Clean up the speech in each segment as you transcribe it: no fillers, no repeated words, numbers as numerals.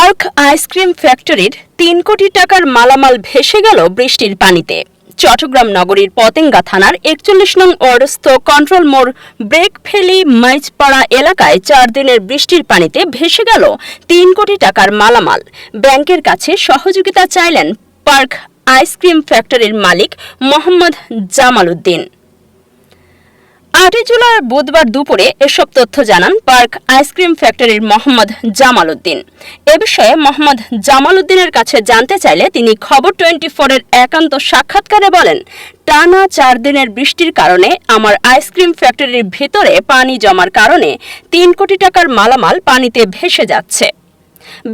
Park ice cream ফ্যাক্টরির ৩ কোটি টাকার মালামাল ভেসে গেল বৃষ্টির পানিতে। চট্টগ্রাম নগরীর পতেঙ্গা থানার ৪১ নং ওয়ার্ডস্থ কন্ট্রোল মোড় ব্রেকভ্যালি মাইজপাড়া এলাকায় ৪ দিনের বৃষ্টির পানিতে ভেসে গেল ৩ কোটি টাকার মালামাল। ব্যাংকের কাছে সহযোগিতা চাইলেন পার্ক আইসক্রিম ফ্যাক্টরির মালিক মোহাম্মদ জামাল উদ্দিন। ৮ জুলাই বুধবার দুপুরে এসব তথ্য জানান পার্ক আইসক্রিম ফ্যাক্টরির মোহাম্মদ জামাল উদ্দিন। এ বিষয়ে মোহাম্মদ জামাল উদ্দিনের কাছে জানতে চাইলে তিনি খবর 24-এর একান্ত সাক্ষাৎকারে বলেন, টানা ৪ দিনের বৃষ্টির কারণে আমার আইসক্রিম ফ্যাক্টরির ভেতরে পানি জমার কারণে ৩ কোটি টাকার মালামাল পানিতে ভেসে যাচ্ছে।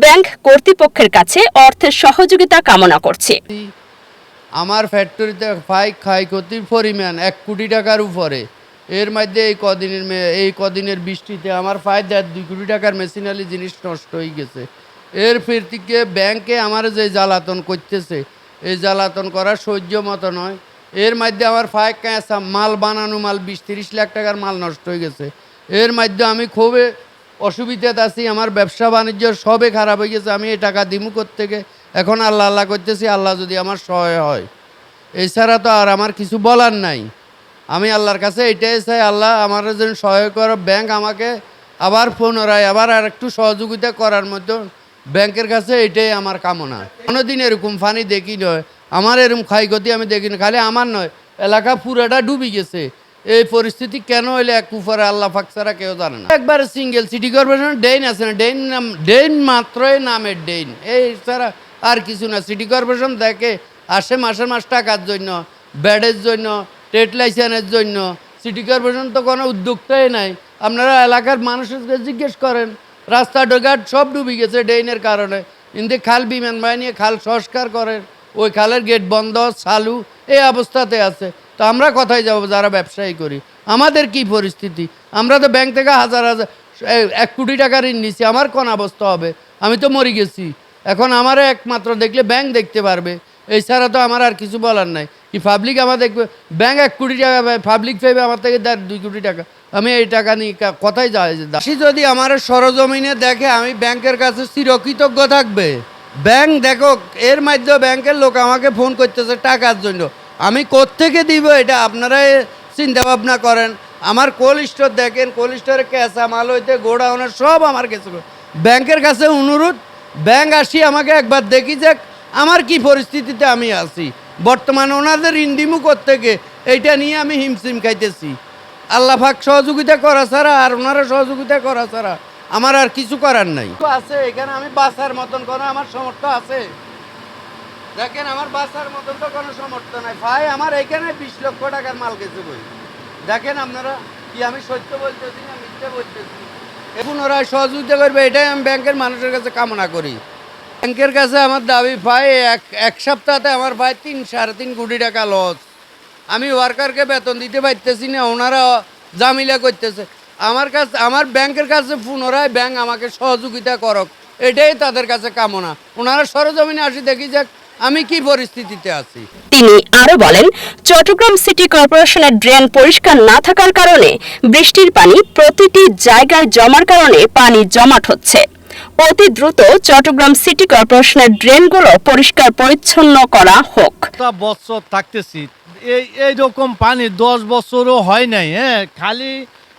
ব্যাংক কর্তৃপক্ষের কাছে অর্থের সহযোগিতা কামনা করছি। আমার ফ্যাক্টরিতে ক্ষয়ক্ষতির পরিমাণ ১ কোটি টাকার উপরে। এর মধ্যে এই কদিনের বৃষ্টিতে আমার প্রায় ১.৫-২ কোটি টাকার মেশিনারি জিনিস নষ্ট হয়ে গেছে। এর ফের থেকে ব্যাংকে আমার যে জ্বালাতন করতেছে, এই জ্বালাতন করা সহ্য মতো নয়। এর মধ্যে আমার প্রায় মাল বানানো মাল ২০-৩০ লাখ টাকার মাল নষ্ট হয়ে গেছে। এর মধ্যে আমি খুবই অসুবিধাতে আছি। আমার ব্যবসা বাণিজ্য সবে খারাপ হয়ে গেছে। আমি এই টাকা দিমু থেকে এখন আল্লাহ করতেছি, আল্লাহ যদি আমার সহায় হয়। এছাড়া তো আর আমার কিছু বলার নাই। আমি আল্লাহর কাছে এটাই চাই, আল্লাহ আমার জন্য সহায় করো। ব্যাংক আমাকে আবার পুনরায় আর একটু সহযোগিতা করার মতো ব্যাংকের কাছে এটাই আমার কামনা। কোনোদিন এরকম পানি দেখি নয়, আমার এরকম ক্ষয়ক্ষতি আমি দেখিনি। খালি আমার নয়, এলাকা পুরোটা ডুবে গেছে। এই পরিস্থিতি কেন হইলে এক উপরে আল্লাহ পাক ছাড়া কেউ জানে না। একবারে সিঙ্গেল সিটি কর্পোরেশন ড্রেন আছে না, ড্রেন মাত্রই নামের ড্রেন, এই ছাড়া আর কিছু না। সিটি কর্পোরেশন দেখে আসে মাস টাকার জন্য, ব্যাডের জন্য, ট্রেড লাইসেন্সের জন্য। সিটি কর্পোরেশন তো কোনো উদ্যোক্তাই নাই। আপনারা এলাকার মানুষকে জিজ্ঞেস করেন, রাস্তাঘাট সব ডুবে গেছে ড্রেনের কারণে। কিন্তু খাল বিমান বাহিনী খাল সংস্কার করেন, ওই খালের গেট বন্ধ চালু এই অবস্থাতে আছে। তো আমরা কোথায় যাব যারা ব্যবসায়ী করি? আমাদের কি পরিস্থিতি? আমরা তো ব্যাংক থেকে হাজার ১ কোটি টাকা ঋণ নিচ্ছি। আমার কোন অবস্থা হবে? আমি তো মরে গেছি। এখন আমার একমাত্র দেখলে ব্যাংক দেখতে পারবে, এছাড়া তো আমার আর কিছু বলার নাই। কি পাবলিক আমার দেখবে? ব্যাংক 1 কোটি টাকা পাবলিক পাইবে আমার থেকে 2 কোটি টাকা। আমি এই টাকা নিয়ে কোথায় যাই? যদি আমার সরজমিনে দেখে, আমি ব্যাংকের কাছে চিরকৃতজ্ঞ থাকবে। ব্যাংক দেখো, এর মাধ্যমে ব্যাংকের লোক আমাকে ফোন করতেছে টাকার জন্য। আমি কোত্থেকে দিব এটা আপনারা চিন্তা ভাবনা করেন। আমার কোল্ড স্টোর দেখেন, কোল্ড স্টোরে ক্যাঁচা মাল হইতে গোডাউনের সব আমার কাছে। ব্যাংকের কাছে অনুরোধ, ব্যাংক আসি আমাকে একবার দেখি যে আমার কি পরিস্থিতিতে আমি আছি। বর্তমানে ওনাদের ইন্দিমু থেকে এইটা নিয়ে আমি হিমশিম খাইতেছি। আল্লাহ পাক সহযোগিতা করা ছাড়া আর ওনারা সহযোগিতা করা ছাড়া আমার আর কিছু করার নাই। আছে এখানে আমি বাঁচার মতন কোনো আমার সামর্থ্য আছে? দেখেন আমার বাঁচার মতন তো কোনো সামর্থ্য নাই ভাই। আমার এখানে ২০ লক্ষ টাকার মাল গেছে বই। দেখেন আপনারা কি আমি সত্য বলতেছি না মিথ্যা বলতেছি? পুনরায় সহযোগিতা করবে এটাই আমি ব্যাংকের মানুষের কাছে কামনা করি। ব্যাংকের কাছে আমার দাবি ভাই, এক সপ্তাহতে আমার ভাই ৩-৩.৫ কোটি টাকা লস। আমি ওয়ার্কারকে বেতন দিতে পারতেছি না, ওনারা জামিলা করতেছে। আমার ব্যাংকের কাছে পুনরায় ব্যাংক আমাকে সহযোগিতা করক, এটাই তাদের কাছে কামনা। ওনারা সরজমিনে আসি দেখি যাক আমি কি পরিস্থিতিতে আছি। তিনি আরো বলেন, চট্টগ্রাম সিটি কর্পোরেশনের ড্রেন পরিষ্কার না থাকার কারণে বৃষ্টির পানি প্রতিটি জায়গায় জমার কারণে পানি জমাট হচ্ছে। অতি দ্রুত চট্টগ্রাম সিটি কর্পোরেশনের ড্রেনগুলো পরিষ্কার পরিচ্ছন্ন করা হোক। বছর থাকতেছি এইরকম পানি ১০ বছরও হয় নাই। খালি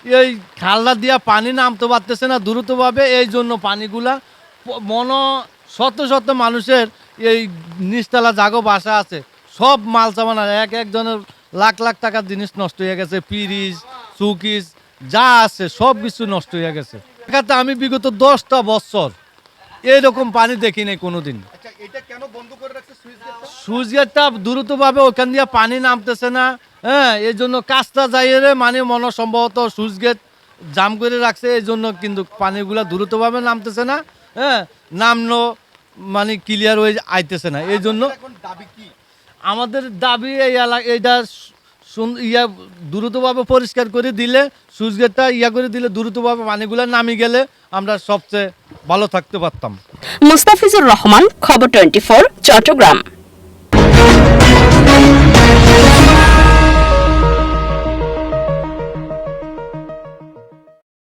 এই খালটা দিয়া পানি নামতে পারতেছে না দ্রুতভাবে। এই জন্য পানিগুলা শত শত মানুষের এই নিচতলা জাগো বাসা আছে, সব মাল সামান একজনের লাখ লাখ টাকার জিনিস নষ্ট হয়ে গেছে। ফ্রিজ, সুকিস যা আছে সব কিছু নষ্ট হয়ে গেছে। এখানে আমি বিগত 10টা বছর এইরকম পানি দেখি নাই কোনোদিন। সুইচ গেটটা দ্রুতভাবে ওখান দিয়ে পানি নামতেছে না। এই জন্য কাজটা যাইয়ে মানে সম্ভবত সুইচ গেট জাম করে রাখছে, এই জন্য কিন্তু পানিগুলা দ্রুতভাবে নামতেছে না। নামলো মানে ক্লিয়ার হয়ে আইতেছে না। এই জন্য আমাদের দাবি এইটা দ্রুতভাবে পরিষ্কার করে দিলে, সুইচ গেটটা করে দিলে দ্রুতভাবে পানিগুলা নামি গেলে আমরা সবচেয়ে ভালো থাকতে পারতাম। মুস্তাফিজুর রহমান, খবর 24, চট্টগ্রাম।